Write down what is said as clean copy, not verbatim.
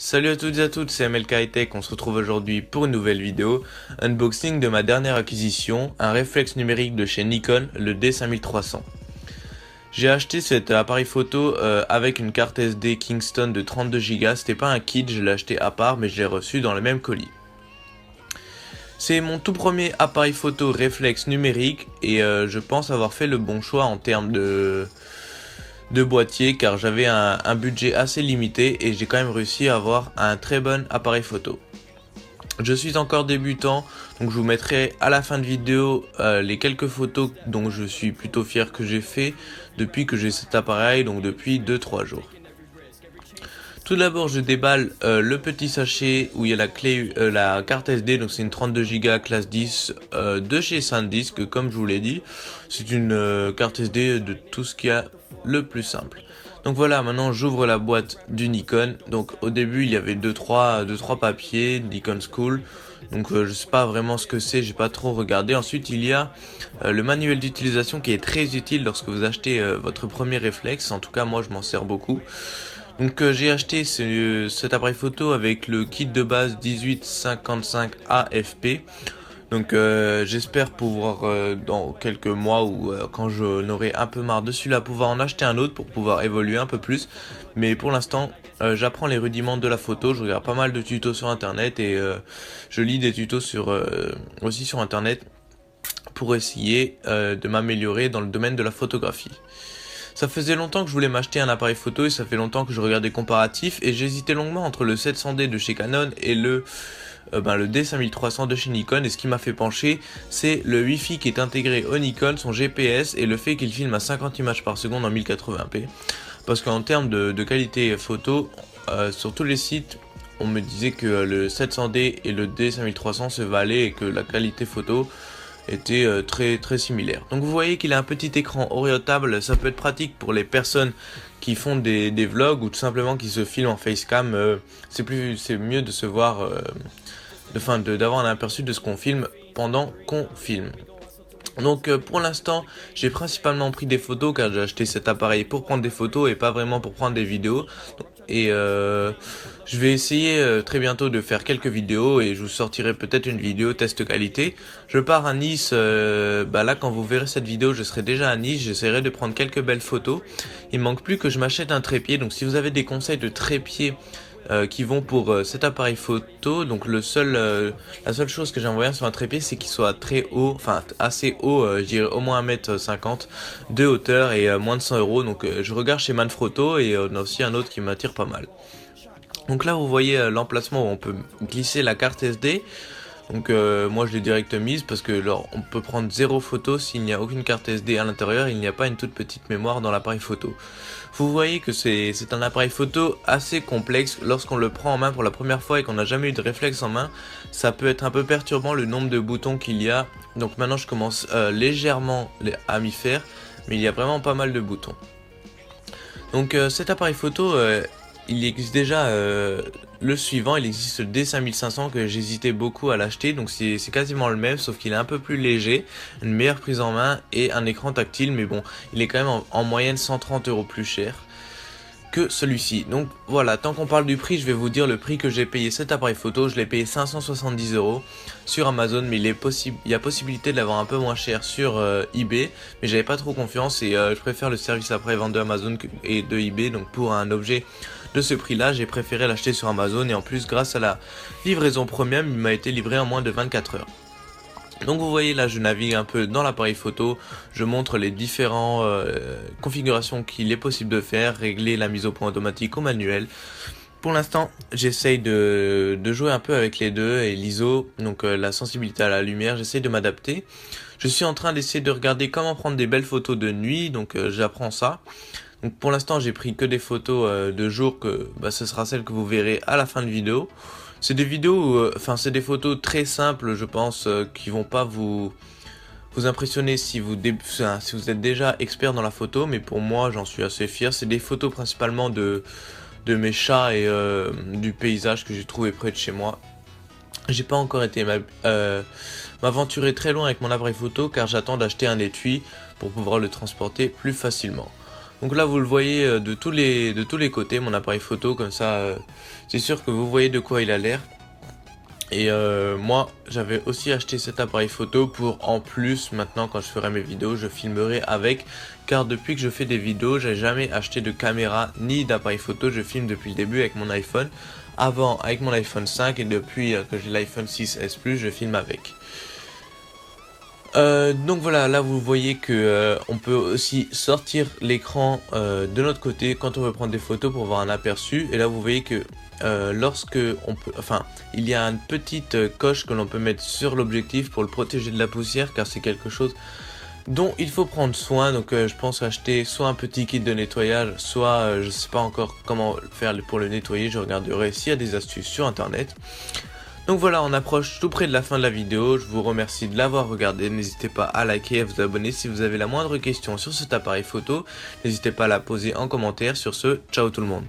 Salut à toutes et à toutes, c'est MLK High Tech, on se retrouve aujourd'hui pour une nouvelle vidéo, unboxing de ma dernière acquisition, un réflexe numérique de chez Nikon, le D5300. J'ai acheté cet appareil photo avec une carte SD Kingston de 32Go, c'était pas un kit, je l'ai acheté à part mais je l'ai reçu dans le même colis. C'est mon tout premier appareil photo réflexe numérique et je pense avoir fait le bon choix en termes de boîtier car j'avais un budget assez limité et j'ai quand même réussi à avoir un très bon appareil photo. Je suis encore débutant, donc je vous mettrai à la fin de vidéo les quelques photos dont je suis plutôt fier que j'ai fait depuis que j'ai cet appareil, donc depuis 2-3 jours. Tout d'abord je déballe le petit sachet où il y a la clé, la carte SD, donc c'est une 32Go classe 10 de chez SanDisk, comme je vous l'ai dit. C'est une carte SD de tout ce qu'il y a le plus simple. Donc voilà, maintenant j'ouvre la boîte du Nikon. Donc au début il y avait 2-3 papiers, Nikon School. Donc je sais pas vraiment ce que c'est, j'ai pas trop regardé. Ensuite il y a le manuel d'utilisation qui est très utile lorsque vous achetez votre premier réflexe. En tout cas moi je m'en sers beaucoup. Donc j'ai acheté cet appareil photo avec le kit de base 1855 AFP. Donc j'espère pouvoir dans quelques mois ou quand je n'aurai un peu marre de celui-là pouvoir en acheter un autre pour pouvoir évoluer un peu plus. Mais pour l'instant j'apprends les rudiments de la photo, je regarde pas mal de tutos sur internet et je lis des tutos aussi sur internet pour essayer de m'améliorer dans le domaine de la photographie. Ça faisait longtemps que je voulais m'acheter un appareil photo et ça fait longtemps que je regardais comparatifs et j'hésitais longuement entre le 700D de chez Canon et le D5300 de chez Nikon, et ce qui m'a fait pencher c'est le Wi-Fi qui est intégré au Nikon, son GPS et le fait qu'il filme à 50 images par seconde en 1080p. Parce qu'en termes de qualité photo, sur tous les sites on me disait que le 700D et le D5300 se valaient et que la qualité photo était très similaire. Donc vous voyez qu'il a un petit écran orientable, ça peut être pratique pour les personnes qui font des vlogs ou tout simplement qui se filment en facecam. C'est mieux de se voir, d'avoir un aperçu de ce qu'on filme pendant qu'on filme. Donc pour l'instant j'ai principalement pris des photos car j'ai acheté cet appareil pour prendre des photos et pas vraiment pour prendre des vidéos. Et je vais essayer très bientôt de faire quelques vidéos et je vous sortirai peut-être une vidéo test qualité. Je pars à Nice, là quand vous verrez cette vidéo je serai déjà à Nice, j'essaierai de prendre quelques belles photos. Il manque plus que je m'achète un trépied, donc si vous avez des conseils de trépied qui vont pour cet appareil photo, donc la seule chose que j'aimerais sur un trépied c'est qu'il soit très haut, enfin assez haut, je dirais au moins 1m50 de hauteur et moins de 100 €. Donc je regarde chez Manfrotto et on a aussi un autre qui m'attire pas mal. Donc là vous voyez l'emplacement où on peut glisser la carte SD. Donc moi je l'ai direct mise parce que on peut prendre 0 photo s'il n'y a aucune carte SD à l'intérieur, il n'y a pas une toute petite mémoire dans l'appareil photo. Vous voyez que c'est un appareil photo assez complexe. Lorsqu'on le prend en main pour la première fois et qu'on n'a jamais eu de réflexe en main, ça peut être un peu perturbant le nombre de boutons qu'il y a. Donc maintenant je commence légèrement à m'y faire, mais il y a vraiment pas mal de boutons. Donc cet appareil photo, il existe déjà le suivant, il existe le D5500 que j'hésitais beaucoup à l'acheter, donc c'est quasiment le même sauf qu'il est un peu plus léger, une meilleure prise en main et un écran tactile, mais bon, il est quand même en moyenne 130 € plus cher que celui-ci. Donc voilà, tant qu'on parle du prix, je vais vous dire le prix que j'ai payé cet appareil photo. Je l'ai payé 570 € sur Amazon, mais il y a possibilité de l'avoir un peu moins cher sur eBay, mais j'avais pas trop confiance et je préfère le service après-vente de Amazon et de eBay, donc pour un objet de ce prix là, j'ai préféré l'acheter sur Amazon et en plus grâce à la livraison premium, il m'a été livré en moins de 24 heures. Donc vous voyez là je navigue un peu dans l'appareil photo, je montre les différentes configurations qu'il est possible de faire, régler la mise au point automatique ou manuel. Pour l'instant j'essaye de jouer un peu avec les deux et l'ISO, donc la sensibilité à la lumière, j'essaye de m'adapter. Je suis en train d'essayer de regarder comment prendre des belles photos de nuit, donc j'apprends ça. Donc pour l'instant j'ai pris que des photos de jour, que ce sera celle que vous verrez à la fin de vidéo. C'est des vidéos, c'est des photos très simples, je pense, qui vont pas vous impressionner si vous êtes déjà expert dans la photo, mais pour moi j'en suis assez fier. C'est des photos principalement de mes chats et du paysage que j'ai trouvé près de chez moi. J'ai pas encore été m'aventurer très loin avec mon appareil photo car j'attends d'acheter un étui pour pouvoir le transporter plus facilement. Donc là vous le voyez de tous les côtés, mon appareil photo, comme ça c'est sûr que vous voyez de quoi il a l'air. Et moi j'avais aussi acheté cet appareil photo pour, en plus, maintenant quand je ferai mes vidéos je filmerai avec, car depuis que je fais des vidéos j'ai jamais acheté de caméra ni d'appareil photo. Je filme depuis le début avec mon iPhone, avant avec mon iPhone 5, et depuis que j'ai l'iPhone 6S Plus je filme avec. Donc voilà, là vous voyez que on peut aussi sortir l'écran de notre côté quand on veut prendre des photos pour voir un aperçu. Et là vous voyez que lorsque on peut, enfin, il y a une petite coche que l'on peut mettre sur l'objectif pour le protéger de la poussière, car c'est quelque chose dont il faut prendre soin. Donc je pense acheter soit un petit kit de nettoyage, soit je sais pas encore comment faire pour le nettoyer. Je regarderai s'il y a des astuces sur internet. Donc voilà, on approche tout près de la fin de la vidéo. Je vous remercie de l'avoir regardé. N'hésitez pas à liker et à vous abonner si vous avez la moindre question sur cet appareil photo. N'hésitez pas à la poser en commentaire. Sur ce, ciao tout le monde.